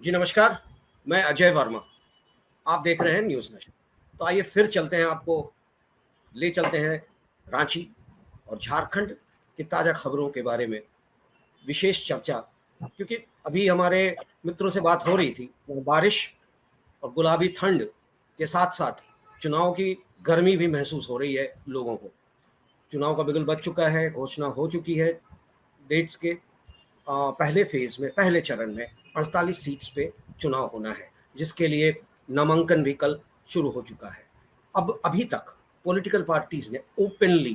जी नमस्कार, मैं अजय वर्मा। आप देख रहे हैं न्यूज़ नेशन। तो आइए फिर चलते हैं, आपको ले चलते हैं रांची और झारखंड की ताज़ा खबरों के बारे में विशेष चर्चा, क्योंकि अभी हमारे मित्रों से बात हो रही थी। बारिश और गुलाबी ठंड के साथ-साथ चुनाव की गर्मी भी महसूस हो रही है लोगों को। चुनाव का बिगुल बज चुका है, घोषणा हो चुकी है डेट्स के। पहले फेज़ में, पहले चरण में 48 सीट्स पे चुनाव होना है, जिसके लिए नामांकन भी कल शुरू हो चुका है। अब अभी तक पॉलिटिकल पार्टीज़ ने ओपनली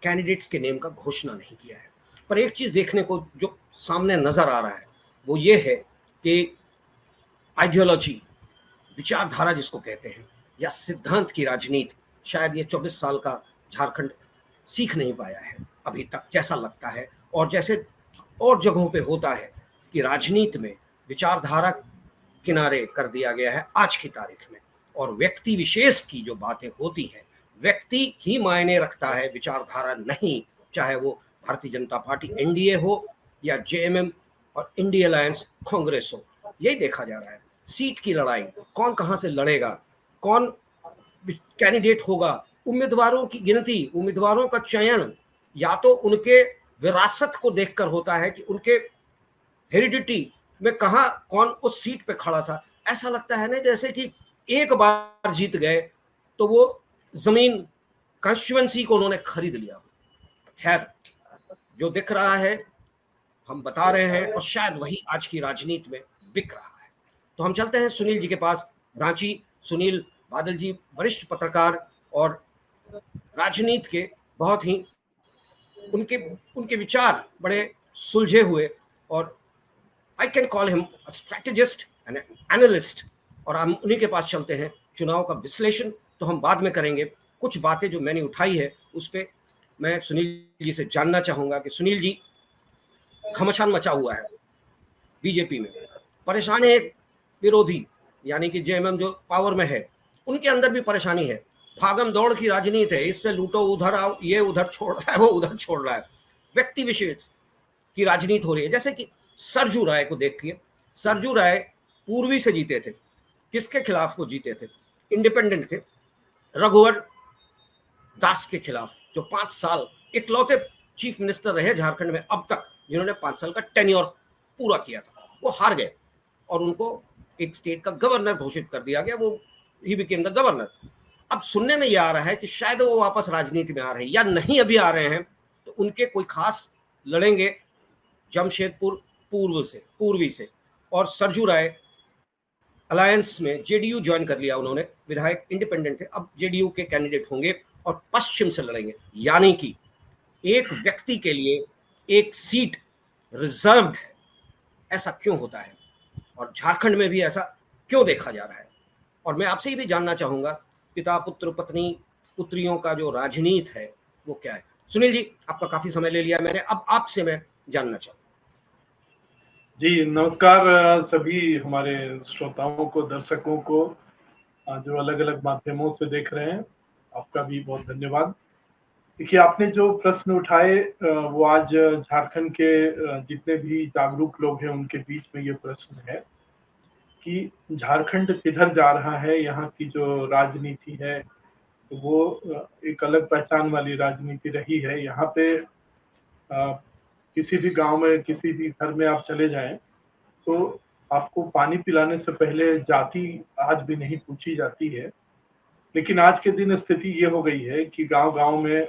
कैंडिडेट्स के नेम का घोषणा नहीं किया है। पर एक चीज़ देखने को जो सामने नज़र आ रहा है, वो ये है कि आइडियोलॉजी, विचारधारा जिसको कहते हैं, या सिद्धांत की राजनीति, शायद ये 24 साल का झारखंड सीख नहीं पाया है अभी तक, जैसा लगता है। और जैसे और जगहों पे होता है कि राजनीति में विचारधारा किनारे कर दिया गया है आज की तारीख में, और व्यक्ति विशेष की जो बातें होती हैं, व्यक्ति ही मायने रखता है, विचारधारा नहीं। चाहे वो भारतीय जनता पार्टी एनडीए हो या जेएमएम और इंडिया अलायंस कांग्रेस हो, यही देखा जा रहा है। सीट की लड़ाई, कौन कहां से लड़ेगा, कौन कैंडिडेट होगा, उम्मीदवारों की गिनती, उम्मीदवारों का चयन या तो उनके विरासत को देखकर होता है कि उनके हेरिडिटी में कहा कौन उस सीट पे खड़ा था। ऐसा लगता है ना जैसे कि एक बार जीत गए तो वो जमीन कॉन्स्टिट्यूएंसी को उन्होंने खरीद लिया। खैर, जो दिख रहा है हम बता रहे हैं, और शायद वही आज की राजनीति में बिक रहा है। तो हम चलते हैं सुनील जी के पास, रांची। सुनील बादल जी वरिष्ठ पत्रकार और राजनीति के बहुत ही उनके उनके विचार बड़े सुलझे हुए, और I can call him strategist and analyst. और हम उन्हीं के पास चलते हैं। चुनाव का विश्लेषण तो हम बाद में करेंगे, कुछ बातें जो मैंने उठाई है उस पर मैं सुनील जी से जानना चाहूँगा कि सुनील जी, घमासान मचा हुआ है बीजेपी में, परेशान है विरोधी, यानी कि जेएमएम जो पावर में है उनके अंदर भी परेशानी है। भागम दौड़ की राजनीति है, इससे लूटो उधर आओ, ये उधर छोड़ रहा है, वो उधर छोड़ रहा है। व्यक्ति विशेष की राजनीति हो रही है। जैसे कि सरजू राय को देखिए, सरजू राय पूर्वी से जीते थे। किसके खिलाफ वो जीते थे? इंडिपेंडेंट थे, रघुवर दास के खिलाफ, जो 5 साल इकलौते चीफ मिनिस्टर रहे झारखंड में अब तक, जिन्होंने 5 साल का टेन्योर पूरा किया था। वो हार गए और उनको एक स्टेट का गवर्नर घोषित कर दिया गया। वो ही बिकेम द गवर्नर। अब सुनने में यह आ रहा है कि शायद वो वापस राजनीति में आ रहे हैं या नहीं, अभी आ रहे हैं। तो उनके कोई खास लड़ेंगे जमशेदपुर पूर्वी से, और सरजू राय अलायंस में जेडीयू ज्वाइन कर लिया उन्होंने। विधायक इंडिपेंडेंट थे, अब जेडीयू के कैंडिडेट होंगे और पश्चिम से लड़ेंगे। यानी कि एक व्यक्ति के लिए एक सीट रिजर्व्ड है। ऐसा क्यों होता है और झारखंड में भी ऐसा क्यों देखा जा रहा है? और मैं आपसे ये भी जानना चाहूंगा, पिता पुत्र पत्नी पुत्रियों का जो राजनीति है वो क्या है? सुनील जी, आपका काफी समय ले लिया मैंने, अब आपसे मैं जानना चाहूंगा। जी नमस्कार सभी हमारे श्रोताओं को, दर्शकों को जो अलग अलग माध्यमों से देख रहे हैं, आपका भी बहुत धन्यवाद। देखिए, आपने जो प्रश्न उठाए वो आज झारखंड के जितने भी जागरूक लोग हैं उनके बीच में ये प्रश्न है कि झारखंड किधर जा रहा है। यहाँ की जो राजनीति है वो एक अलग पहचान वाली राजनीति रही है। यहाँ पे किसी भी गांव में, किसी भी घर में आप चले जाएं तो आपको पानी पिलाने से पहले जाति आज भी नहीं पूछी जाती है। लेकिन आज के दिन स्थिति ये हो गई है कि गांव-गांव में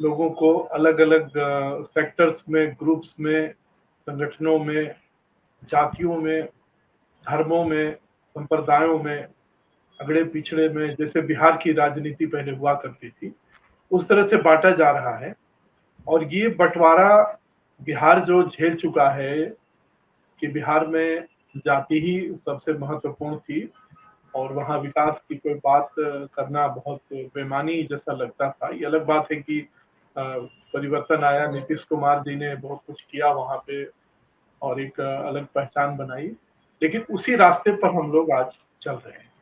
लोगों को अलग-अलग सेक्टर्स में, ग्रुप्स में, संगठनों में, जातियों में, धर्मों में, संप्रदायों में, अगड़े पिछड़े में, जैसे बिहार की राजनीति पहले हुआ करती थी, उस तरह से बांटा जा रहा है। और ये बंटवारा बिहार जो झेल चुका है कि बिहार में जाति ही सबसे महत्वपूर्ण थी और वहाँ विकास की कोई बात करना बहुत बेमानी जैसा लगता था। ये अलग बात है कि परिवर्तन आया, नीतीश कुमार जी ने बहुत कुछ किया वहाँ पे और एक अलग पहचान बनाई, लेकिन उसी रास्ते पर हम लोग आज चल रहे हैं।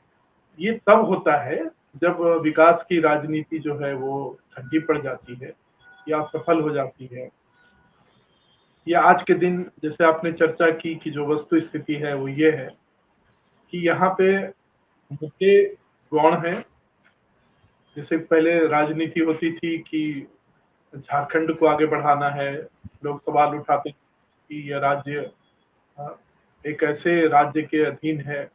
ये तब होता है जब विकास की राजनीति जो है वो ठंडी पड़ जाती है या सफल हो जाती है। ये आज के दिन जैसे आपने चर्चा की कि जो वस्तु स्थिति है वो ये है कि यहाँ पे मुद्दे गौण हैं। जैसे पहले राजनीति होती थी कि झारखंड को आगे बढ़ाना है, लोग सवाल उठाते थे कि यह राज्य अ, एक ऐसे राज्य के अधीन है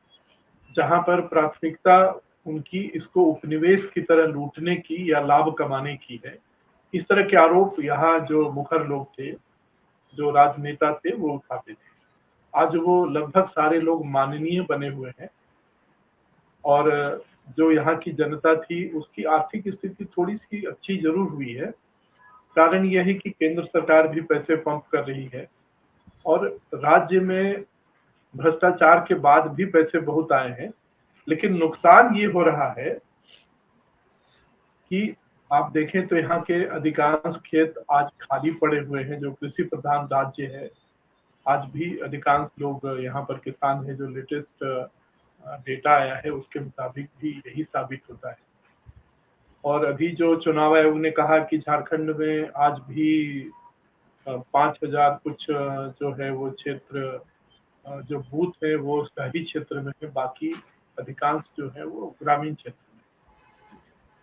जहाँ पर प्राथमिकता उनकी इसको उपनिवेश की तरह लूटने की या लाभ कमाने की है। इस तरह के आरोप यहाँ जो मुखर लोग थे, जो राजनेता थे वो उठाते थे। आज वो लगभग सारे लोग माननीय बने हुए हैं और जो यहाँ की जनता थी उसकी आर्थिक स्थिति थोड़ी-सी अच्छी ज़रूर हुई है। कारण ये है कि केंद्र सरकार भी पैसे पंप कर रही है और राज्य में भ्रष्टाचार के बाद भी पैसे बहुत आए हैं। लेकिन नुकसान ये हो रहा है कि आप देखें तो यहाँ के अधिकांश खेत आज खाली पड़े हुए हैं, जो कृषि प्रधान राज्य है। आज भी अधिकांश लोग यहाँ पर किसान हैं, जो लेटेस्ट डेटा आया है उसके मुताबिक भी यही साबित होता है। और अभी जो चुनाव आयोग ने कहा कि झारखंड में आज भी 5,000 कुछ जो है वो क्षेत्र जो बूथ है वो शहरी क्षेत्र में है, बाकी अधिकांश जो है वो ग्रामीण क्षेत्र में।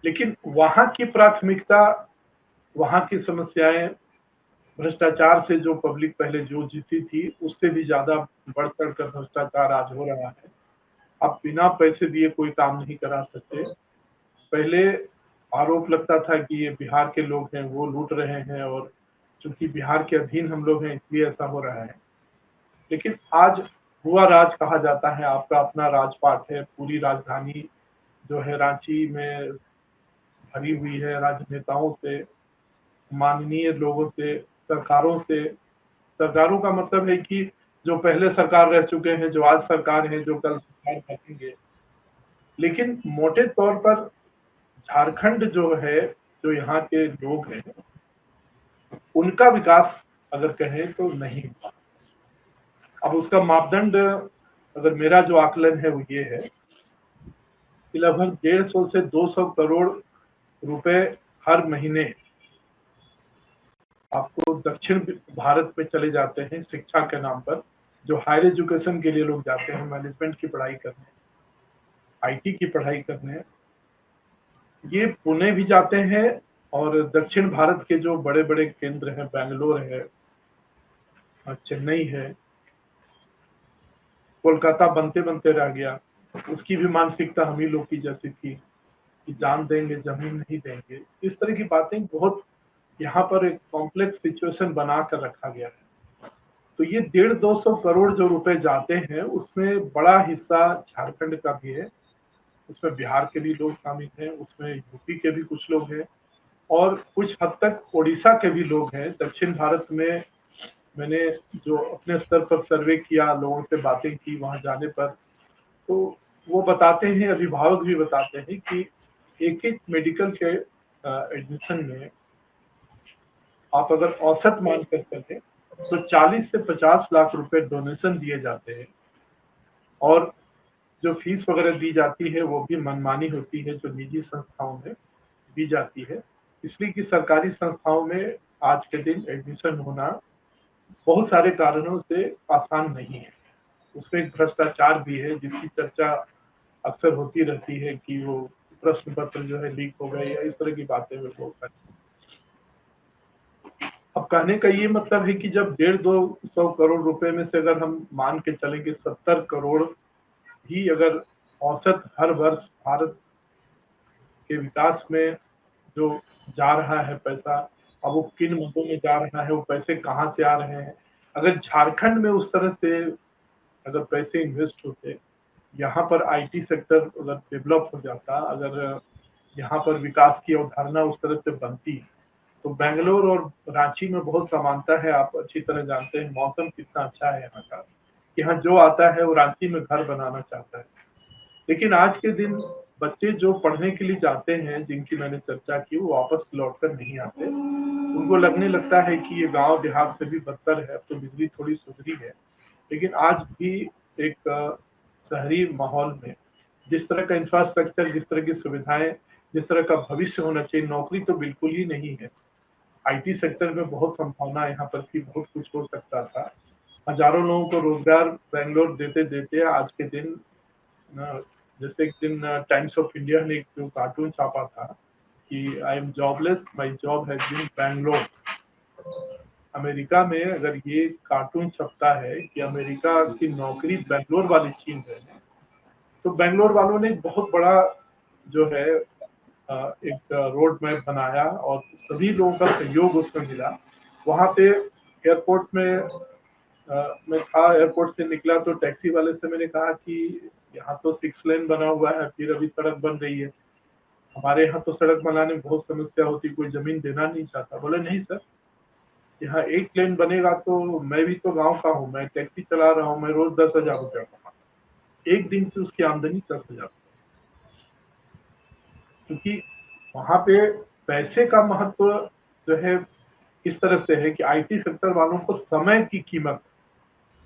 लेकिन वहाँ की प्राथमिकता, वहाँ की समस्याएं, भ्रष्टाचार से जो पब्लिक पहले जो जीती थी उससे भी ज्यादा बढ़ चढ़ कर भ्रष्टाचार आज हो रहा है। आप बिना पैसे दिए कोई काम नहीं करा सकते। पहले आरोप लगता था कि ये बिहार के लोग हैं वो लूट रहे हैं और चूंकि बिहार के अधीन हम लोग हैं इसलिए ऐसा हो रहा है। लेकिन आज हुआ राज कहा जाता है, आपका अपना राजपाट है, पूरी राजधानी जो है रांची में भरी हुई है राजनेताओं से, माननीय लोगों से, सरकारों से। सरकारों का मतलब है कि जो पहले सरकार रह चुके हैं, जो आज सरकार है, जो कल सरकार बनेंगे। लेकिन मोटे तौर पर झारखंड जो है, जो यहाँ के लोग हैं, उनका विकास अगर कहें तो नहीं हुआ। अब उसका मापदंड अगर मेरा जो आकलन है वो ये है कि लगभग 150 से 200 करोड़ रुपए हर महीने आपको दक्षिण भारत में चले जाते हैं शिक्षा के नाम पर। जो हायर एजुकेशन के लिए लोग जाते हैं, मैनेजमेंट की पढ़ाई करने, आईटी की पढ़ाई करने, ये पुणे भी जाते हैं। और दक्षिण भारत के जो बड़े-बड़े केंद्र हैं, बैंगलोर है, चेन्नई है, कोलकाता बनते-बनते रह गया। उसकी भी मानसिकता हम ही लोग की जैसी थी कि जान देंगे, ज़मीन नहीं देंगे। इस तरह की बातें बहुत यहाँ पर एक कॉम्प्लेक्स सिचुएशन बना कर रखा गया है। तो ये 150-200 करोड़ जो रुपए जाते हैं, उसमें बड़ा हिस्सा झारखंड का भी है, उसमें बिहार के भी लोग शामिल हैं, उसमें यूपी के भी कुछ लोग हैं और कुछ हद तक ओडिशा के भी लोग हैं। दक्षिण भारत में मैंने जो अपने स्तर पर सर्वे किया, लोगों से बातें की वहाँ जाने पर, तो वो बताते हैं, अभिभावक भी बताते हैं कि एक-एक मेडिकल के एडमिशन में आप अगर औसत मानकर चलें, तो 40 से 50 लाख रुपए डोनेशन दिए जाते हैं और जो फीस वगैरह दी जाती है वो भी मनमानी होती है जो निजी संस्थाओं में दी जाती है। इसलिए कि सरकारी संस्थाओं में आज के दिन एडमिशन होना बहुत सारे कारणों से आसान नहीं है। उसमें एक भ्रष्टाचार भी है जिसकी चर्चा अक्सर होती रहती है कि वो प्रश्न पत्र जो है लीक हो गए या इस तरह की बातें वो लोग करते हैं। अब कहने का ये मतलब है कि जब 150-200 करोड़ रुपए में से अगर हम मान के चलें कि 70 करोड़ ही अगर औसत हर वर्ष भारत के विकास में जो जा रहा है पैसा, अब वो किन मुद्दों में जा रहा है, वो पैसे कहाँ से आ रहे हैं। अगर झारखंड में उस तरह से अगर पैसे इन्वेस्ट होते, यहाँ पर आईटी सेक्टर अगर डेवलप हो जाता, अगर यहाँ पर विकास की अवधारणा उस तरह से बनती, तो बैंगलोर और रांची में बहुत समानता है। आप अच्छी तरह जानते हैं मौसम कितना अच्छा है यहाँ का, कि यहाँ जो आता है वो रांची में घर बनाना चाहता है। लेकिन आज के दिन बच्चे जो पढ़ने के लिए जाते हैं, जिनकी मैंने चर्चा की, वो वापस लौटकर नहीं आते। उनको लगने लगता है कि ये गाँव देहात से भी बदतर है, अब तो बिजली थोड़ी सुधरी है। लेकिन आज भी एक शहरी माहौल में जिस तरह का इंफ्रास्ट्रक्चर, जिस तरह की सुविधाएँ, जिस तरह का भविष्य होना चाहिए, नौकरी तो बिल्कुल ही नहीं है। आईटी सेक्टर में बहुत संभावना यहाँ पर थी, बहुत कुछ हो सकता था। हज़ारों लोगों को रोज़गार बैंगलोर देते-देते आज के दिन जैसे एक दिन टाइम्स ऑफ इंडिया ने एक जो कार्टून छापा था कि I am jobless, my job has been Bangalore. America में अगर ये कार्टून छपता है कि अमेरिका की नौकरी बैंगलोर वाली छीन रहे हैं, तो बैंगलोर वालों ने एक बहुत बड़ा जो है एक रोड मैप बनाया और सभी लोगों का सहयोग उसमें मिला। वहाँ पे एयरपोर्ट में मैं था, एयरपोर्ट से निकला तो टैक्सी वाले से मैंने कहा कि यहाँ तो 6 लेन बना हुआ है, फिर अभी सड़क बन रही है। हमारे यहाँ तो सड़क बनाने में बहुत समस्या होती, कोई ज़मीन देना नहीं चाहता। बोले नहीं सर, यहाँ 1 लेन बनेगा तो मैं भी तो गाँव का हूँ, मैं टैक्सी चला रहा हूँ, मैं रोज़ 10,000 रुपया कमाता हूँ। 1 दिन की उसकी आमदनी 10,000, क्योंकि वहाँ पे पैसे का महत्व जो है इस तरह से है कि आईटी सेक्टर वालों को समय की कीमत,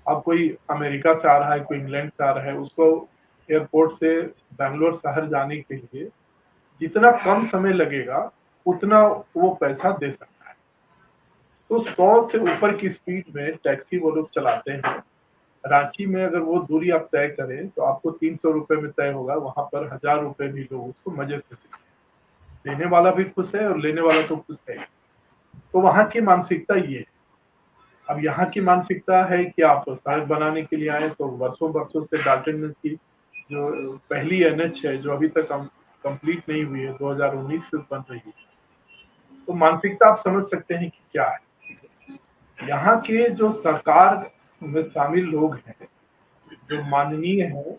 अब कोई अमेरिका से आ रहा है, कोई इंग्लैंड से आ रहा है, उसको एयरपोर्ट से बैंगलोर शहर जाने के लिए जितना कम समय लगेगा, उतना वो पैसा दे सकता है। तो 100 से ऊपर की स्पीड में टैक्सी वो लोग चलाते हैं। रांची में अगर वो दूरी आप तय करें, तो आपको 300 रुपए में तय होगा, वहाँ पर 1000 रुपए भी लोग उसको मज़े से देते हैं। देने वाला भी खुश है और लेने वाला तो खुश है। तो वहाँ की मानसिकता ये है। अब यहाँ की मानसिकता है कि आप सड़क बनाने के लिए आए, तो वर्षों-वर्षों से डाल्टनगंज की जो पहली एनएच है, जो अभी तक कंप्लीट नहीं हुई है, 2019 से बन रही है। तो मानसिकता आप समझ सकते हैं कि क्या है। यहाँ के जो सरकार में शामिल लोग हैं, जो माननीय हैं,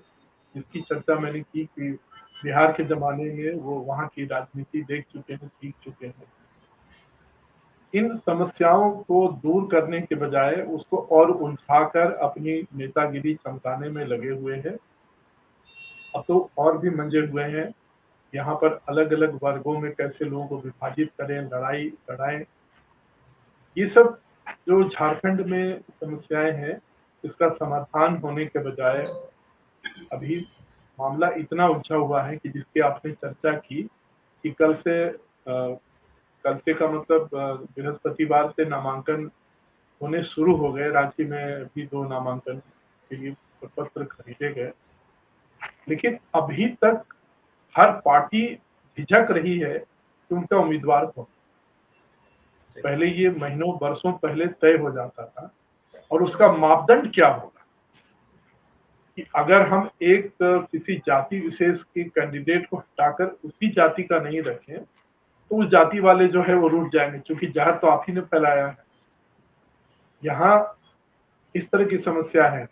जिसकी चर्चा मैंने की कि बिहार के ज़माने में वो वहाँ की राजनीति देख चुके हैं, सीख चुके हैं। इन समस्याओं को दूर करने के बजाय उसको और उलझाकर अपनी नेतागिरी चमकाने में लगे हुए हैं। अब तो और भी मंजे हुए हैं, यहाँ पर अलग-अलग वर्गों में कैसे लोगों को विभाजित करें, लड़ाई लड़ाएँ। ये सब जो झारखंड में समस्याएँ हैं, इसका समाधान होने के बजाय अभी मामला इतना उलझा हुआ है कि जिसकी आपने चर्चा की कि कल से का मतलब बृहस्पतिवार से नामांकन होने शुरू हो गए। रांची में भी 2 नामांकन के लिए प्रपत्र खरीदे गए। लेकिन अभी तक हर पार्टी झिझक रही है कि उनका उम्मीदवार कौन? पहले ये महीनों, बरसों पहले तय हो जाता था और उसका मापदंड क्या होगा? कि अगर हम एक किसी जाति विशेष के कैंडिडेट को हटाकर उसी जाति का नहीं रखें, तो उस जाति वाले जो है वो रूठ जाएँगे, क्योंकि ज़हर तो आप ही ने फैलाया है। यहाँ इस तरह की समस्या है।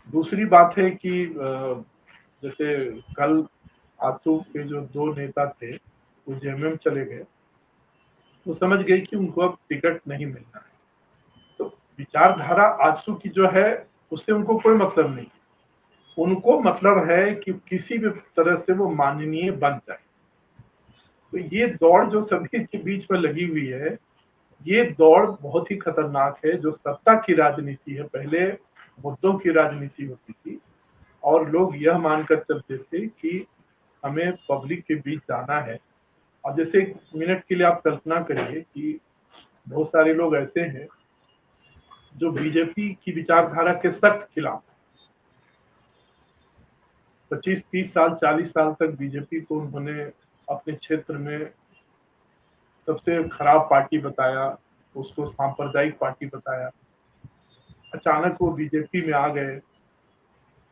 दूसरी बात है कि जैसे कल आजसू के जो 2 नेता थे, वो जेएमएम चले गए। वो समझ गए कि उनको अब टिकट नहीं मिलना है। तो विचारधारा आजसू की जो है, उससे उनको कोई मतलब नहीं है। उनको मतलब है कि किसी भी तरह से वो माननीय बन जाए। तो ये दौड़ जो सभी के बीच में लगी हुई है, ये दौड़ बहुत ही खतरनाक है। जो सत्ता की राजनीति है, पहले मुद्दों की राजनीति होती थी और लोग यह मानकर चलते थे कि हमें पब्लिक के बीच जाना है। अब जैसे 1 मिनट के लिए आप कल्पना करिए कि बहुत सारे लोग ऐसे हैं जो बीजेपी की विचारधारा के सख्त खिलाफ हैं। 25-30 साल, 40 साल तक बीजेपी को उन्होंने अपने क्षेत्र में सबसे खराब पार्टी बताया, उसको सांप्रदायिक पार्टी बताया। अचानक वो बीजेपी में आ गए।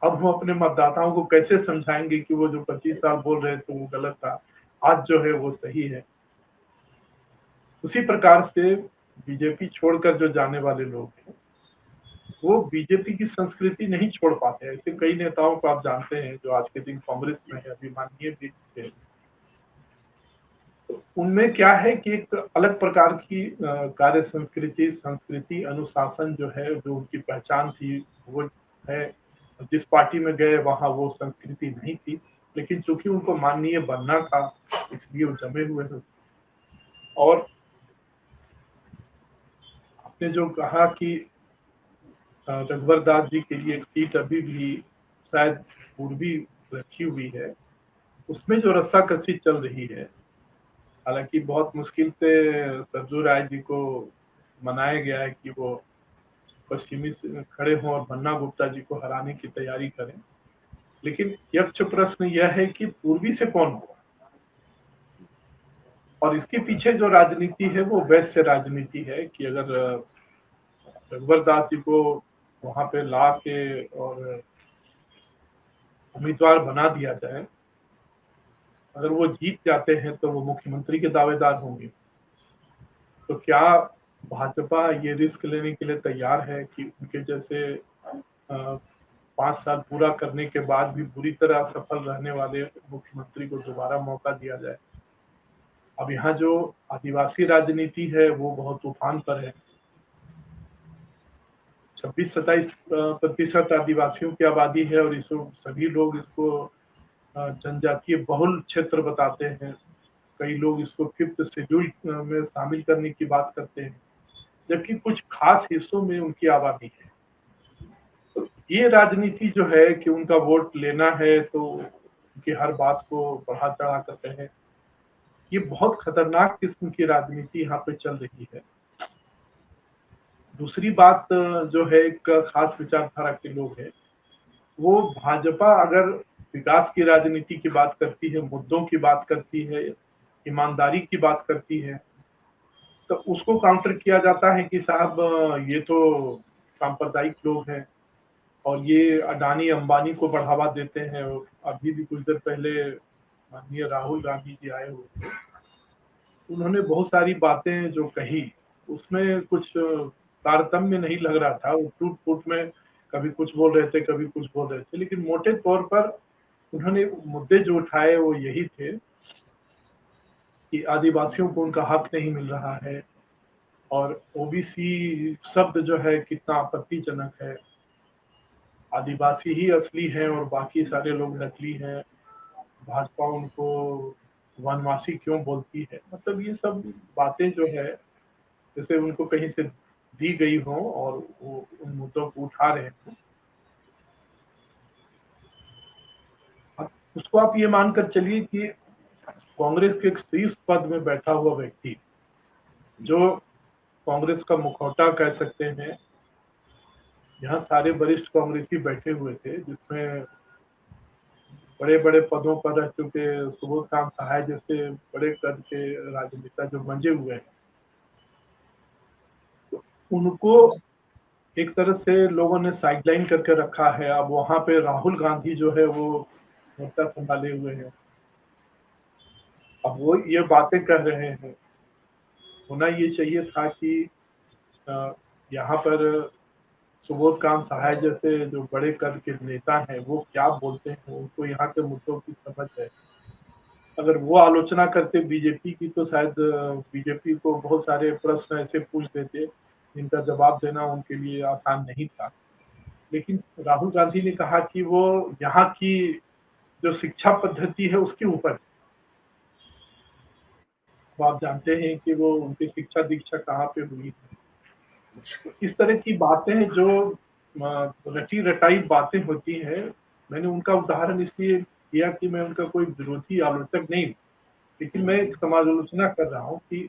अब वो अपने मतदाताओं को कैसे समझाएँगे कि वो जो 25 साल बोल रहे थे वो गलत था, आज जो है वो सही है। उसी प्रकार से बीजेपी छोड़कर जो जाने वाले लोग हैं, वो बीजेपी की संस्कृति नहीं छोड़ पाते हैं। ऐसे कई नेताओं को आप जानते हैं जो आज के दिन कांग्रेस में है, अभी माननीय भी थे। तो उनमें क्या है कि एक अलग प्रकार की कार्य संस्कृति, अनुशासन जो है, जो उनकी पहचान थी, वो है। जिस पार्टी में गए वहाँ वो संस्कृति नहीं थी, लेकिन चूँकि उनको माननीय बनना था, इसलिए वो जमे हुए हैं उसमें। और आपने जो कहा कि रघुवर दास जी के लिए एक सीट अभी भी शायद पूर्वी रखी हुई है, उसमें जो रस्साकसी चल रही है, हालाँकि बहुत मुश्किल से सरजू राय जी को मनाया गया है कि वो पश्चिमी से खड़े हों और बन्ना गुप्ता जी को हराने की तैयारी करें। लेकिन यक्ष प्रश्न यह है कि पूर्वी से कौन होगा? और इसके पीछे जो राजनीति है वो वैश्य राजनीति है कि अगर रघुवर दास जी को वहाँ पे ला के और उम्मीदवार बना दिया जाए, अगर वो जीत जाते हैं तो वो मुख्यमंत्री के दावेदार होंगे। तो क्या भाजपा ये रिस्क लेने के लिए तैयार है कि उनके जैसे 5 साल पूरा करने के बाद भी बुरी तरह असफल रहने वाले मुख्यमंत्री को दोबारा मौका दिया जाए? अब यहाँ जो आदिवासी राजनीति है वो बहुत उफान पर है। 26-27 प्रतिशत आदिवासियों की आबादी है और इसको सभी लोग इसको जनजातीय बहुल क्षेत्र बताते हैं। कई लोग इसको 5th शेड्यूल में शामिल करने की बात करते हैं, जबकि कुछ खास हिस्सों में उनकी आबादी है। तो ये राजनीति जो है कि उनका वोट लेना है तो उनकी हर बात को बढ़ा-चढ़ा कर कहें, ये बहुत खतरनाक किस्म की राजनीति यहाँ पे चल रही है। दूसरी बात जो है एक खास विचारधारा के लोग हैं, वो भाजपा अगर विकास की राजनीति की बात करती है, मुद्दों की बात करती है, ईमानदारी की बात करती है, तो उसको काउंटर किया जाता है कि साहब ये तो सांप्रदायिक लोग हैं और ये अडानी अंबानी को बढ़ावा देते हैं। अभी भी कुछ देर पहले माननीय राहुल गांधी जी आए हुए थे, उन्होंने बहुत सारी बातें जो कही उसमें कुछ तारतम्य नहीं लग रहा था। वो टूट-फूट में कभी कुछ बोल रहे थे, कभी कुछ बोल रहे थे, लेकिन मोटे तौर पर उन्होंने मुद्दे जो उठाए वो यही थे कि आदिवासियों को उनका हक नहीं मिल रहा है और ओबीसी शब्द जो है कितना आपत्तिजनक है। आदिवासी ही असली हैं और बाकी सारे लोग नकली हैं। भाजपा उनको वनवासी क्यों बोलती है? मतलब ये सब बातें जो है जैसे उनको कहीं से दी गई हो और वो उन मुद्दों को उठा रहे हों। अब उसको आप ये मानकर चलिए कि कांग्रेस के एक शीर्ष पद में बैठा हुआ व्यक्ति, जो कांग्रेस का मुखौटा कह सकते हैं, यहाँ सारे वरिष्ठ कांग्रेसी बैठे हुए थे, जिसमें बड़े-बड़े पदों पर रह चुके सुबोध सहाय जैसे बड़े कद के राजनेता जो मंजे हुए हैं, तो उनको एक तरह से लोगों ने साइडलाइन करके रखा है। अब वहाँ पे राहुल गांधी जो है वो मोर्चा सँभाले हुए हैं। अब वो ये बातें कह रहे हैं। होना ये चाहिए था कि अ, यहाँ पर सुबोध सहाय जैसे जो बड़े कद के नेता हैं, वो क्या बोलते हैं, उनको यहाँ के मुद्दों की समझ है। अगर वो आलोचना करते बीजेपी की तो शायद बीजेपी को बहुत सारे प्रश्न ऐसे पूछ देते, जिनका जवाब देना उनके लिए आसान नहीं था। लेकिन राहुल गांधी ने कहा कि वो यहाँ की जो शिक्षा पद्धति है उसके ऊपर है। अब आप जानते हैं कि वो उनकी शिक्षा दीक्षा कहाँ पे हुई है। तो इस तरह की बातें जो रटी-रटाई बातें होती हैं, मैंने उनका उदाहरण इसलिए दिया कि मैं उनका कोई विरोधी आलोचक नहीं हूँ, लेकिन मैं एक समालोचना कर रहा हूँ कि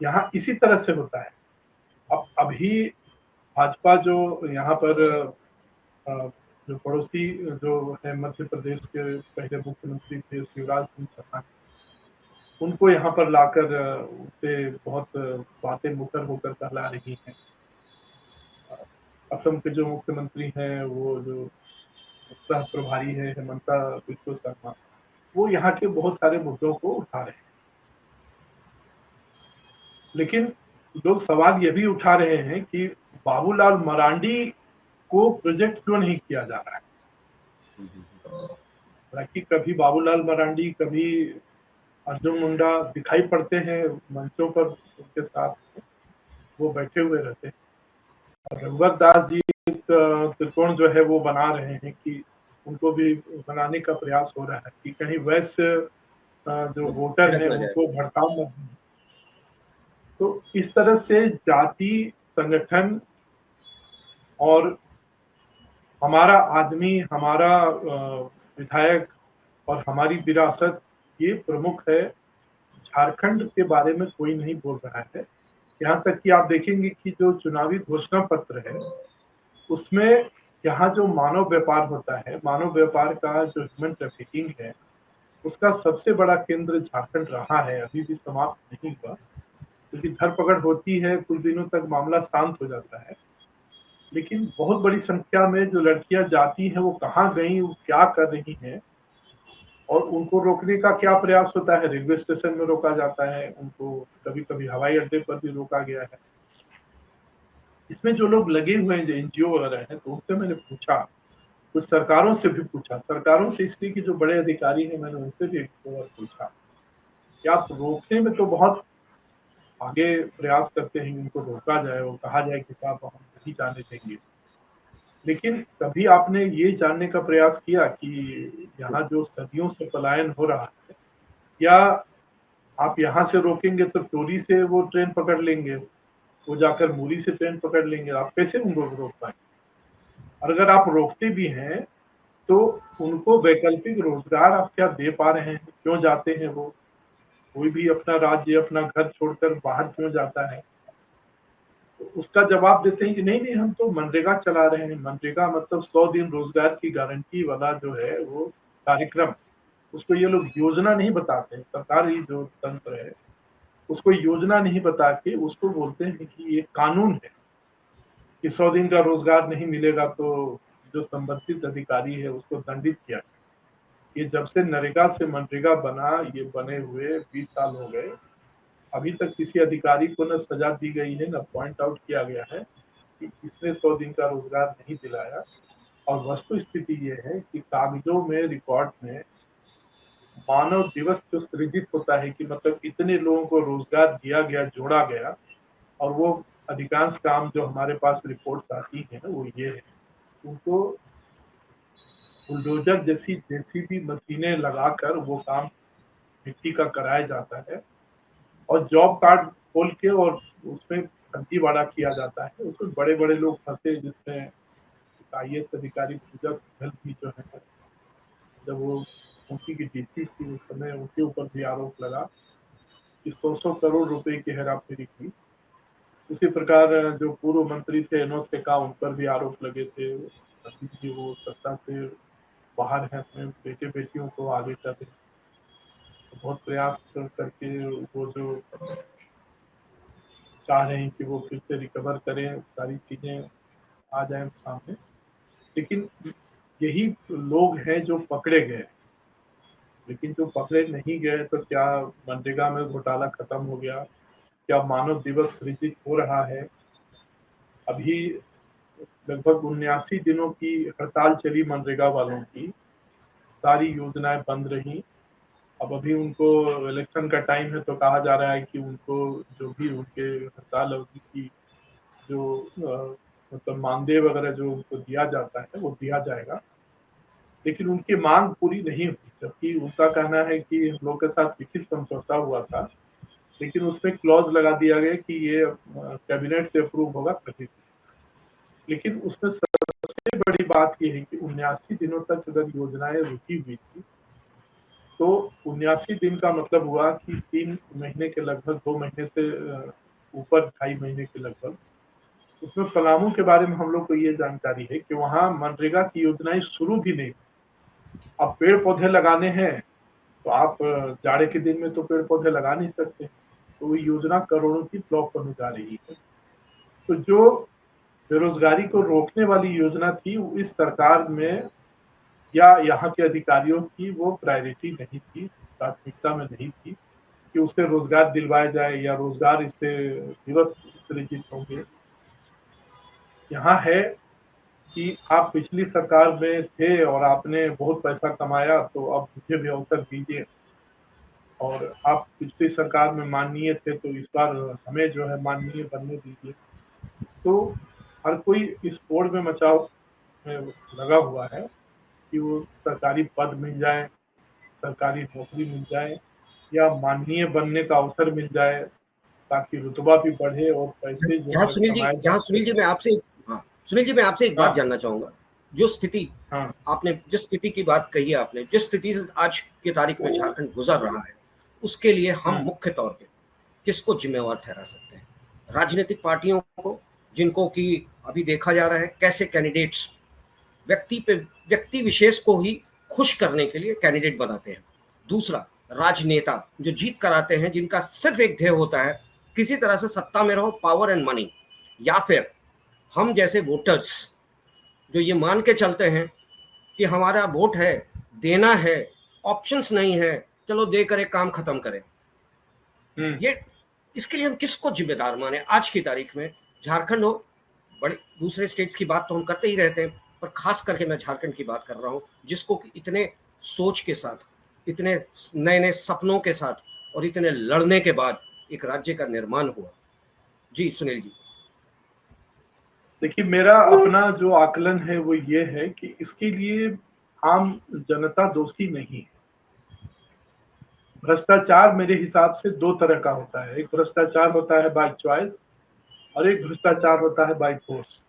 यहाँ इसी तरह से होता है। अब अभी भाजपा जो यहाँ पर अ, जो पड़ोसी जो है मध्य प्रदेश के पहले मुख्यमंत्री थे शिवराज सिंह चौहान, उनको यहाँ पर लाकर उनसे बहुत बातें मुखर होकर कहला रही हैं। अ, असम के जो मुख्यमंत्री हैं वो जो सह प्रभारी है हेमंता बिस्वा शर्मा, वो यहाँ के बहुत सारे मुद्दों को उठा रहे हैं। लेकिन लोग सवाल ये भी उठा रहे हैं कि बाबूलाल मरांडी को प्रोजेक्ट क्यों नहीं किया जा रहा है? हालाँकि कभी बाबूलाल मरांडी, कभी अर्जुन मुंडा दिखाई पड़ते हैं मंचों पर उनके साथ, वो बैठे हुए रहते हैं। और रघुवर दास जी एक त्रिकोण जो है वो बना रहे हैं कि उनको भी बनाने का प्रयास हो रहा है कि कहीं वैश्य जो वोटर छिड़क हैं ना जाए। उनको भड़काऊ ना। तो इस तरह से जाति, संगठन और हमारा आदमी, हमारा विधायक और हमारी विरासत ये प्रमुख है। झारखंड के बारे में कोई नहीं बोल रहा है। यहाँ तक कि आप देखेंगे कि जो चुनावी घोषणा पत्र है, उसमें यहाँ जो मानव व्यापार होता है, मानव व्यापार का जो ह्यूमन ट्रैफिकिंग है, उसका सबसे बड़ा केंद्र झारखंड रहा है, अभी भी समाप्त नहीं हुआ। क्योंकि धरपकड़ होती है, कुछ दिनों तक मामला शांत हो जाता है। लेकिन बहुत बड़ी संख्या में जो लड़कियाँ जाती हैं, वो कहाँ गईं, वो क्या कर रही हैं और उनको रोकने का क्या प्रयास होता है, रेलवे स्टेशन में रोका जाता है, उनको कभी-कभी हवाई अड्डे पर भी रोका गया है। इसमें जो लोग लगे हुए हैं, जो एनजीओ वगैरह हैं, तो उनसे मैंने पूछा, कुछ सरकारों से भी पूछा, सरकारों से इसलिए कि जो बड़े अधिकारी हैं, मैंने उनसे भी एक दो बार पूछा कि आप रोकने में तो बहुत आगे प्रयास करते हैं, उनको रोका जाए और कहा जाए कि साहब हम नहीं जाने देंगे। लेकिन कभी आपने ये जानने का प्रयास किया कि यहाँ जो सदियों से पलायन हो रहा है, या आप यहाँ से रोकेंगे तो चोरी से वो ट्रेन पकड़ लेंगे, वो जाकर मुरी से ट्रेन पकड़ लेंगे, आप कैसे उनको रोक पाएँगे? और अगर आप रोकते भी हैं, तो उनको वैकल्पिक रोज़गार आप क्या दे पा रहे हैं? क्यों जाते हैं वो? कोई भी अपना राज्य, अपना घर छोड़कर बाहर क्यों जाता है? तो उसका जवाब देते हैं कि नहीं-नहीं हम तो मनरेगा चला रहे हैं। मनरेगा मतलब 100 दिन रोज़गार की गारंटी वाला जो है वो कार्यक्रम, उसको ये लोग योजना नहीं बताते हैं। सरकारी जो तंत्र है, उसको योजना नहीं बता के उसको बोलते हैं कि ये कानून है, कि 100 दिन का रोज़गार नहीं मिलेगा तो जो संबंधित अधिकारी है उसको दंडित किया जाए। ये जब से नरेगा से मनरेगा बना, ये बने हुए 20 साल हो गए। अभी तक किसी अधिकारी को ना सज़ा दी गई है, ना पॉइंट आउट किया गया है कि इसने 100 दिन का रोज़गार नहीं दिलाया। और वस्तु स्थिति ये है कि कागज़ों में, रिकॉर्ड में मानव दिवस जो सृजित होता है कि मतलब इतने लोगों को रोज़गार दिया गया, जोड़ा गया और वो अधिकांश काम जो हमारे पास रिपोर्ट्स आती हैं, वो ये है। उनको बुलडोज़र जैसी जेसीबी मशीनें लगाकर वो काम मिट्टी का कराया जाता है और जॉब कार्ड खोल के और उसमें फर्जीवाड़ा किया जाता है। उसमें बड़े-बड़े लोग फँसे, जिसमें आईएएस अधिकारी पूजा सिंघल भी जो है, जब वो उनकी की डीसी थी उस समय, उनके ऊपर भी आरोप लगा कि 100-100 करोड़ रुपए की हेरा-फेरी की। उसी प्रकार जो पूर्व मंत्री थे एनोस एक्का, उन पर भी आरोप लगे थे। अभी भी वो सत्ता से बाहर हैं, अपने बेटे-बेटियों को आगे कर रहे हैं। तो बहुत प्रयास करके वो जो चाह रहे हैं कि वो फिर से रिकवर करें, सारी चीज़ें आ जाएँ सामने। लेकिन यही लोग हैं जो पकड़े गए। लेकिन जो पकड़े नहीं गए, तो क्या मनरेगा में घोटाला खत्म हो गया? क्या मानव दिवस सृजित हो रहा है? अभी लगभग 79 दिनों की हड़ताल चली मनरेगा वालों की, सारी योजनाएँ बंद रहीं। अब अभी उनको इलेक्शन का टाइम है, तो कहा जा रहा है कि उनको जो भी उनके हड़ताल अवधि की जो मतलब मानदेय वगैरह जो उनको दिया जाता है, वो दिया जाएगा। लेकिन उनकी माँग पूरी नहीं हुई, जबकि उनका कहना है कि हम लोग के साथ लिखित समझौता हुआ था, लेकिन उसमें क्लॉज़ लगा दिया गया कि ये कैबिनेट से अप्रूव होगा तभी। लेकिन उसमें सबसे बड़ी बात ये है कि 79 दिनों तक अगर योजनाएँ रुकी हुई थी, तो 79 दिन का मतलब हुआ कि 3 महीने के लगभग, 2 महीने से ऊपर 2.5 महीने के लगभग। उसमें पलामू के बारे में हम लोग को ये जानकारी है कि वहाँ मनरेगा की योजनाएँ शुरू भी नहीं। अब पेड़-पौधे लगाने हैं, तो आप जाड़े के दिन में तो पेड़-पौधे लगा नहीं सकते। तो वो योजना करोड़ों की फ्लॉप होने जा रही है। तो जो बेरोज़गारी को रोकने वाली योजना थी, वो इस सरकार में या यहाँ के अधिकारियों की वो प्रायोरिटी नहीं थी, प्राथमिकता में नहीं थी कि उससे रोज़गार दिलवाया जाए या रोज़गार इससे दिवस सृजित होंगे। यहाँ है कि आप पिछली सरकार में थे और आपने बहुत पैसा कमाया, तो अब मुझे भी अवसर दीजिए। और आप पिछली सरकार में माननीय थे, तो इस बार हमें जो है माननीय बनने दीजिए। तो हर कोई इस होड़ में मचाव में लगा हुआ है कि वो सरकारी पद मिल जाए, सरकारी नौकरी मिल जाए या माननीय बनने का अवसर मिल जाए, ताकि रुतबा भी बढ़े और पैसे जो यहाँ है सुनील जी कमाए जा यहाँ सुनील जी सकें। मैं आपसे हाँ, सुनील जी मैं आपसे एक बात हाँ, जानना चाहूँगा। जो स्थिति हाँ, आपने जिस स्थिति की बात कही है आपने, जिस स्थिति से आज की तारीख में झारखंड गुज़र रहा है, उसके लिए हम मुख्य तौर पे किसको जिम्मेवार ठहरा सकते हैं? राजनीतिक पार्टियों को, जिनको कि अभी देखा जा रहा है कैसे कैंडिडेट्स व्यक्ति विशेष को ही खुश करने के लिए कैंडिडेट बनाते हैं। दूसरा, राजनेता जो जीत कर आते हैं, जिनका सिर्फ एक ध्येय होता है किसी तरह से सत्ता में रहो, पावर एंड मनी। या फिर हम जैसे वोटर्स जो ये मान के चलते हैं कि हमारा वोट है, देना है, ऑप्शंस नहीं है, चलो देकर एक काम खत्म करें। ये इसके लिए हम किसको जिम्मेदार माने आज की तारीख में? झारखंड हो, बड़े दूसरे स्टेट्स की बात तो हम करते ही रहते हैं, पर खास करके मैं झारखंड की बात कर रहा हूं, जिसको कि इतने सोच के साथ, इतने नए नए सपनों के साथ और इतने लड़ने के बाद एक राज्य का निर्माण हुआ। जी सुनील जी। देखिए, मेरा अपना जो आकलन है वो ये है कि इसके लिए आम जनता दोषी नहीं है। भ्रष्टाचार मेरे हिसाब से 2 तरह का होता है। एक भ्रष्टाचार होता है बाय चॉइस और एक भ्रष्टाचार होता है बाय फोर्स।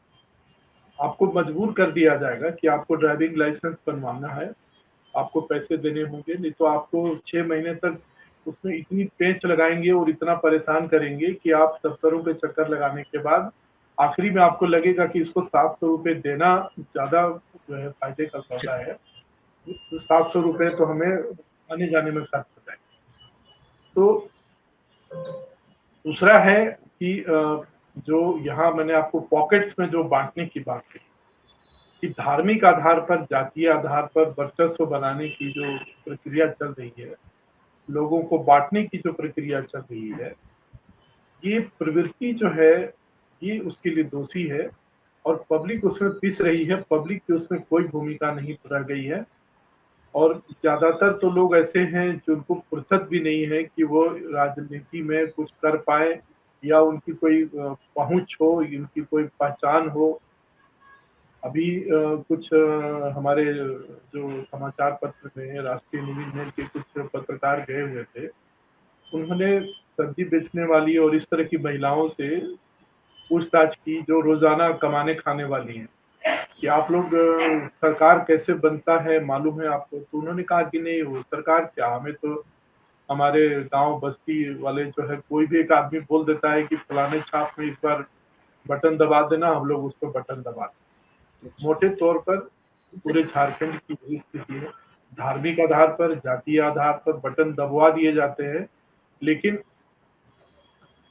आपको मजबूर कर दिया जाएगा कि आपको ड्राइविंग लाइसेंस बनवाना है, आपको पैसे देने होंगे, नहीं तो आपको 6 महीने तक उसमें इतनी पेंच लगाएँगे और इतना परेशान करेंगे कि आप दफ्तरों के चक्कर लगाने के बाद आखिरी में आपको लगेगा कि इसको ₹700 देना ज़्यादा जो है फ़ायदे का सौदा है। तो ₹700 तो हमें आने-जाने में खर्च हो जाएगा। तो दूसरा है कि जो यहाँ मैंने आपको पॉकेट्स में जो बाँटने की बात कही, कि धार्मिक आधार पर, जातीय आधार पर वर्चस्व बनाने की जो प्रक्रिया चल रही है, लोगों को बाँटने की जो प्रक्रिया चल रही है, ये प्रवृत्ति जो है, ये उसके लिए दोषी है और पब्लिक उसमें पिस रही है, पब्लिक की उसमें कोई भूमिका नहीं रह गई है। और ज़्यादातर तो लोग ऐसे हैं जिनको फुर्सत भी नहीं है कि वो राजनीति में कुछ कर पाएँ या उनकी कोई पहुँच हो, उनकी कोई पहचान हो। अभी कुछ हमारे जो समाचार पत्र में राष्ट्रीय न्यूज़ में के कुछ पत्रकार गए हुए थे, उन्होंने सब्ज़ी बेचने वाली और इस तरह की महिलाओं से पूछताछ की जो रोज़ाना कमाने खाने वाली हैं, कि आप लोग सरकार कैसे बनता है मालूम है आपको? तो उन्होंने कहा कि नहीं, वो सरकार क्या, हमें तो हमारे गाँव बस्ती वाले जो है, कोई भी एक आदमी बोल देता है कि फलाने छाप में इस बार बटन दबा देना, हम लोग उस पे बटन दबा दें। मोटे तौर पर पूरे झारखंड की यही स्थिति है। धार्मिक आधार पर, जातीय आधार पर बटन दबवा दिए जाते हैं, लेकिन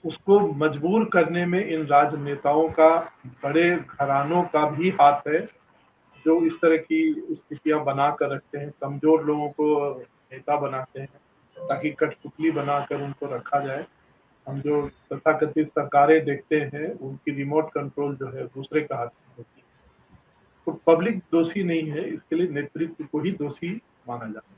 उसको मजबूर करने में इन राजनेताओं का, बड़े घरानों का भी हाथ है, जो इस तरह की स्थितियाँ बना कर रखते हैं, कमज़ोर लोगों को नेता बनाते हैं, ताकि कठपुतली बनाकर उनको रखा जाए। हम जो तथाकथित सरकारें देखते हैं, उनकी रिमोट कंट्रोल जो है दूसरे के हाथ में होती है। तो पब्लिक दोषी नहीं है, इसके लिए नेतृत्व को ही दोषी माना जाता है।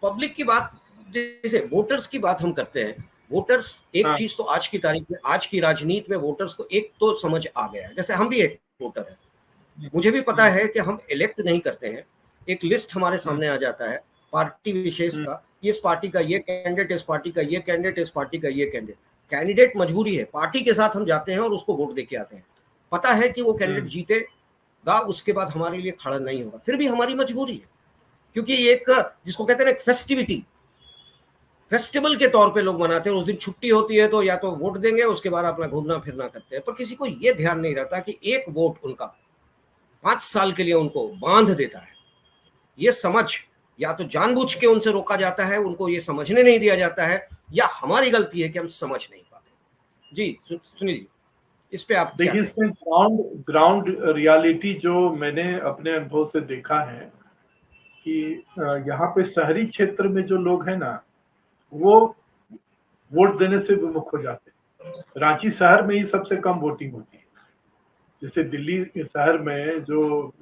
पब्लिक की बात, जैसे वोटर्स की बात हम करते हैं, वोटर्स एक हाँ, चीज तो आज की तारीख में, आज की राजनीति में वोटर्स को एक तो समझ आ गया है। जैसे हम भी एक वोटर है, मुझे भी पता है कि हम इलेक्ट नहीं करते हैं, एक लिस्ट हमारे सामने आ जाता है पार्टी विशेष का, इस पार्टी का ये कैंडिडेट, इस पार्टी का ये कैंडिडेट, इस पार्टी का ये कैंडिडेट। कैंडिडेट मजबूरी है, पार्टी के साथ हम जाते हैं और उसको वोट दे के आते हैं, पता है कि वो कैंडिडेट जीतेगा, उसके बाद हमारे लिए खड़ा नहीं होगा, फिर भी हमारी मजबूरी है, क्योंकि एक जिसको कहते हैं एक फेस्टिविटी, फेस्टिवल के तौर पे लोग मनाते हैं। उस दिन छुट्टी होती है तो या तो वोट देंगे, उसके बाद अपना घूमना फिरना करते हैं, पर किसी को यह ध्यान नहीं रहता कि एक वोट उनका 5 साल के लिए उनको बांध देता है। ये समझ या तो जानबूझ के उनसे रोका जाता है, उनको ये समझने नहीं दिया जाता है, या हमारी गलती है कि हम समझ नहीं पाते। जी सुनील जी, इस पे आप क्या देखिए, कहेंगे? इसमें ग्राउंड ग्राउंड रियलिटी जो मैंने अपने अनुभव से देखा है कि यहाँ पे शहरी क्षेत्र में जो लोग हैं ना, वो वोट देने से विमुख हो जाते हैं। रांची शहर में ही सबसे कम वोटिंग होती है। जैसे दिल्ली के शहर में जो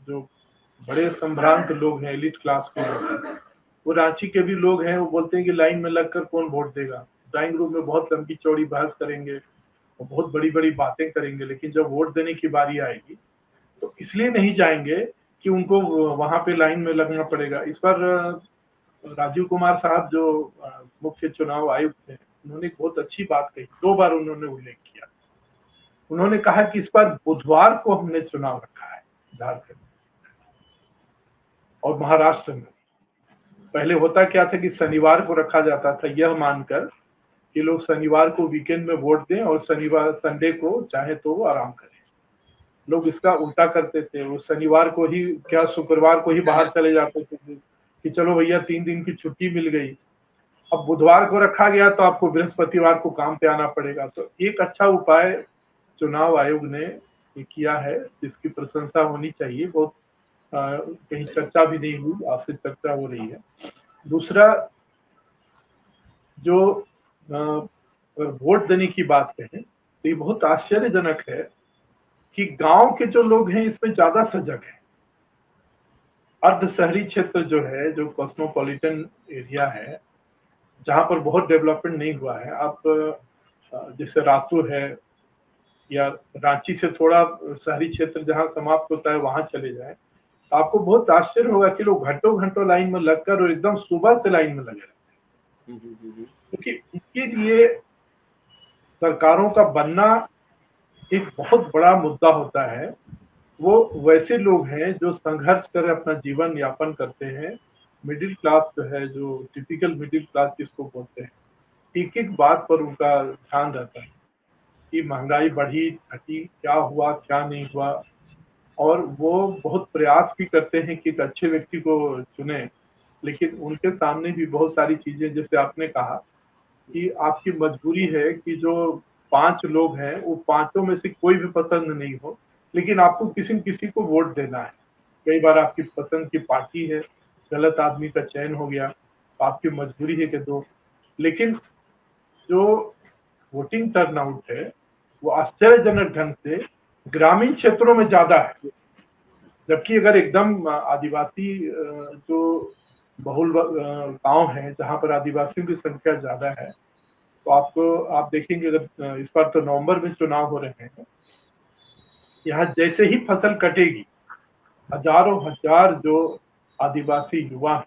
जो बड़े संभ्रांत लोग हैं, एलीट क्लास के लोग हैं, वो रांची के भी लोग हैं, वो बोलते हैं कि लाइन में लगकर कौन वोट देगा। ड्राइंग रूम में बहुत लंबी चौड़ी बहस करेंगे और बहुत बड़ी-बड़ी बातें करेंगे, लेकिन जब वोट देने की बारी आएगी, तो इसलिए नहीं जाएँगे कि उनको वहाँ पे लाइन में लगना पड़ेगा। इस बार राजीव कुमार साहब जो मुख्य चुनाव आयुक्त थे, उन्होंने एक बहुत अच्छी बात कही, 2 बार उन्होंने उल्लेख किया। उन्होंने कहा कि इस बार बुधवार को हमने चुनाव रखा है झारखंड और महाराष्ट्र में। पहले होता क्या था कि शनिवार को रखा जाता था, यह मानकर कि लोग शनिवार को वीकेंड में वोट दें और शनिवार संडे को चाहे तो वो आराम करें। लोग इसका उल्टा करते थे, वो शनिवार को ही क्या शुक्रवार को ही बाहर चले जाते थे कि चलो भैया 3 दिन की छुट्टी मिल गई। अब बुधवार को रखा गया तो आपको बृहस्पतिवार को काम पे आना पड़ेगा। तो एक अच्छा उपाय चुनाव आयोग ने ये किया है, जिसकी प्रशंसा होनी चाहिए। बहुत कहीं चर्चा भी नहीं हुई, आपसे चर्चा हो रही है। दूसरा, जो अगर वोट देने की बात कहें तो ये बहुत आश्चर्यजनक है कि गांव के जो लोग हैं इसमें ज्यादा सजग हैं। अर्ध शहरी क्षेत्र जो है, जो कॉस्मोपॉलिटन एरिया है, जहां पर बहुत डेवलपमेंट नहीं हुआ है, आप जैसे रातू है या रांची से थोड़ा शहरी क्षेत्र जहां समाप्त होता है वहां चले जाएं, तो आपको बहुत आश्चर्य होगा कि लोग घंटों घंटों लाइन में लगकर और एकदम सुबह से लाइन में लगे रहते हैं, क्योंकि उनके लिए सरकारों का बनना एक बहुत बड़ा मुद्दा होता है। वो वैसे लोग हैं जो संघर्ष कर अपना जीवन यापन करते हैं। मिडिल क्लास जो है, जो टिपिकल मिडिल क्लास जिसको बोलते हैं, एक एक बात पर उनका ध्यान रहता है कि महंगाई बढ़ी घटी, क्या हुआ क्या नहीं हुआ, और वो बहुत प्रयास भी करते हैं कि एक अच्छे व्यक्ति को चुने। लेकिन उनके सामने भी बहुत सारी चीजें, जैसे आपने कहा कि आपकी मजबूरी है कि जो 5 लोग हैं वो पांचों में से कोई भी पसंद नहीं हो, लेकिन आपको किसी न किसी को वोट देना है। कई बार आपकी पसंद की पार्टी है, गलत आदमी का चयन हो गया, तो आपकी मजबूरी है कि दो। लेकिन जो वोटिंग टर्नआउट है वो आश्चर्यजनक ढंग से ग्रामीण क्षेत्रों में ज्यादा है, जबकि अगर एकदम आदिवासी जो बहुल गांव है जहां पर आदिवासियों की संख्या ज्यादा है, तो आप देखेंगे अगर इस बार तो नवंबर में चुनाव हो रहे हैं, यहाँ जैसे ही फसल कटेगी हजारों हजार जो आदिवासी युवा हैं,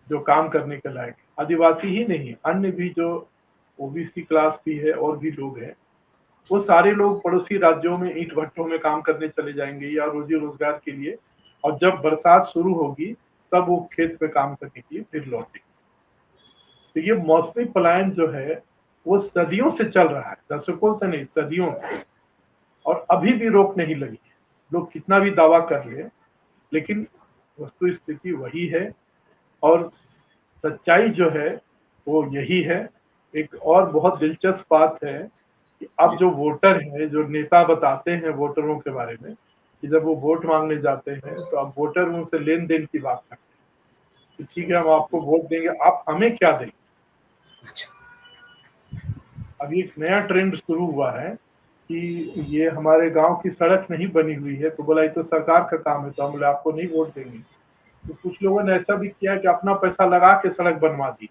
जो काम करने के लायक, आदिवासी ही नहीं अन्य भी जो ओबीसी क्लास भी है और भी लोग हैं, वो सारे लोग पड़ोसी राज्यों में ईंट भट्टों में काम करने चले जाएंगे या रोजी रोजगार के लिए, और जब बरसात शुरू होगी तब वो खेत में काम करने के लिए फिर लौटेंगे। तो ये मौसमी पलायन जो है वो सदियों से चल रहा है, दशकों से नहीं, सदियों से, और अभी भी रोक नहीं लगी है। लोग कितना भी दावा कर ले, लेकिन वस्तु स्थिति वही है। और सच्चाई जो है वो यही है। एक और बहुत दिलचस्प बात है कि अब जो वोटर हैं, जो नेता बताते हैं वोटरों के बारे में कि जब वो वोट मांगने जाते हैं तो अब वोटर उनसे लेन देन की बात करते हैं कि ठीक है हम आपको वोट देंगे, आप हमें क्या देंगे। अब एक नया ट्रेंड शुरू हुआ है कि ये हमारे गांव की सड़क नहीं बनी हुई है, तो बोला ये तो सरकार का काम है, तो हम बोले आपको नहीं वोट देंगे। तो कुछ लोगों ने ऐसा भी किया कि अपना पैसा लगा के सड़क बनवा दी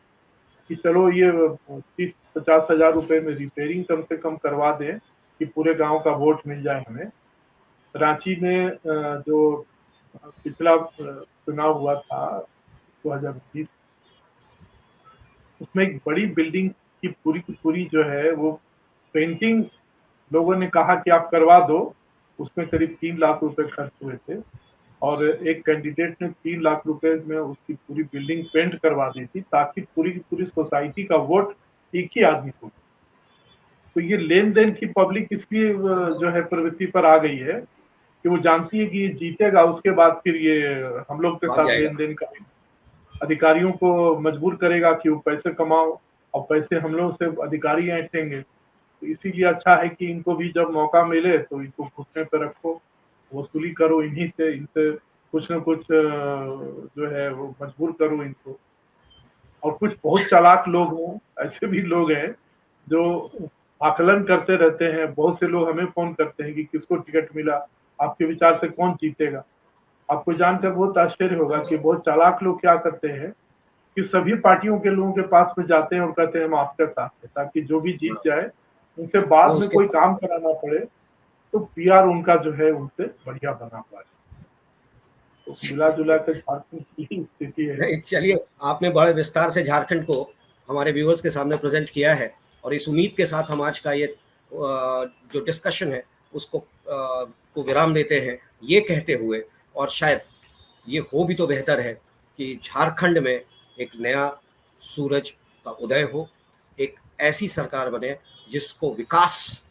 कि चलो ये 30-50 हजार रुपए में रिपेयरिंग कम से कम करवा दें कि पूरे गांव का वोट मिल जाए हमें। रांची में जो पिछला चुनाव हुआ था 2020, उसमें एक बड़ी बिल्डिंग की पूरी जो है वो पेंटिंग लोगों ने कहा कि आप करवा दो, उसमें करीब 3 लाख रुपए खर्च हुए थे, और एक कैंडिडेट ने 3 लाख रुपए में उसकी पूरी बिल्डिंग पेंट करवा दी थी ताकि पूरी की पूरी सोसाइटी का वोट एक ही आदमी को। तो ये लेन देन की पब्लिक इसलिए जो है प्रवृत्ति पर आ गई है कि वो जानती है कि ये जीतेगा, उसके बाद फिर ये हम लोग के साथ लेन देन करेगा, अधिकारियों को मजबूर करेगा कि वो पैसे कमाओ, और पैसे हम लोग से अधिकारी ऐंठेंगे। तो इसीलिए अच्छा है कि इनको भी जब मौका मिले तो इनको घुटने पे रखो, वसूली करो इन्हीं से, इनसे कुछ न कुछ जो है वो मजबूर करो इनको। और कुछ बहुत चालाक लोग हैं, ऐसे भी लोग हैं जो आकलन करते रहते हैं। बहुत से लोग हमें फोन करते हैं कि किसको टिकट मिला, आपके विचार से कौन जीतेगा। आपको जानकर बहुत आश्चर्य होगा कि बहुत चालाक लोग क्या करते हैं कि सभी पार्टियों के लोगों के पास में जाते हैं और कहते हैं हम आपके साथ हैं, ताकि जो भी जीत जाए उनसे बाद में कोई काम कराना पड़े तो पीआर उनका जो है उनसे बढ़िया बना पाए। तो मिला जुला कर झारखंड की स्थिति है। चलिए, आपने बड़े विस्तार से झारखंड को हमारे व्यूअर्स के सामने प्रेजेंट किया है, और इस उम्मीद के साथ हम आज का ये जो डिस्कशन है उसको को विराम देते हैं, ये कहते हुए, और शायद ये हो भी तो बेहतर है कि झारखंड में एक नया सूरज का उदय हो, एक ऐसी सरकार बने जिसको विकास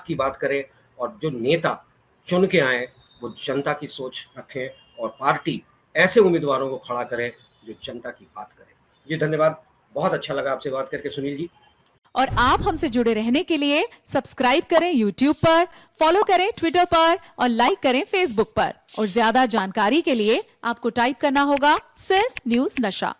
की बात करे, और जो नेता चुन के आए वो जनता की सोच रखें, और पार्टी ऐसे उम्मीदवारों को खड़ा करे जो जनता की बात करे। जी धन्यवाद, बहुत अच्छा लगा आपसे बात करके सुनील जी। और आप हमसे जुड़े रहने के लिए सब्सक्राइब करें YouTube पर, फॉलो करें Twitter पर और लाइक करें Facebook पर। और ज्यादा जानकारी के लिए आपको टाइप करना होगा सिर्फ न्यूज़ नशा।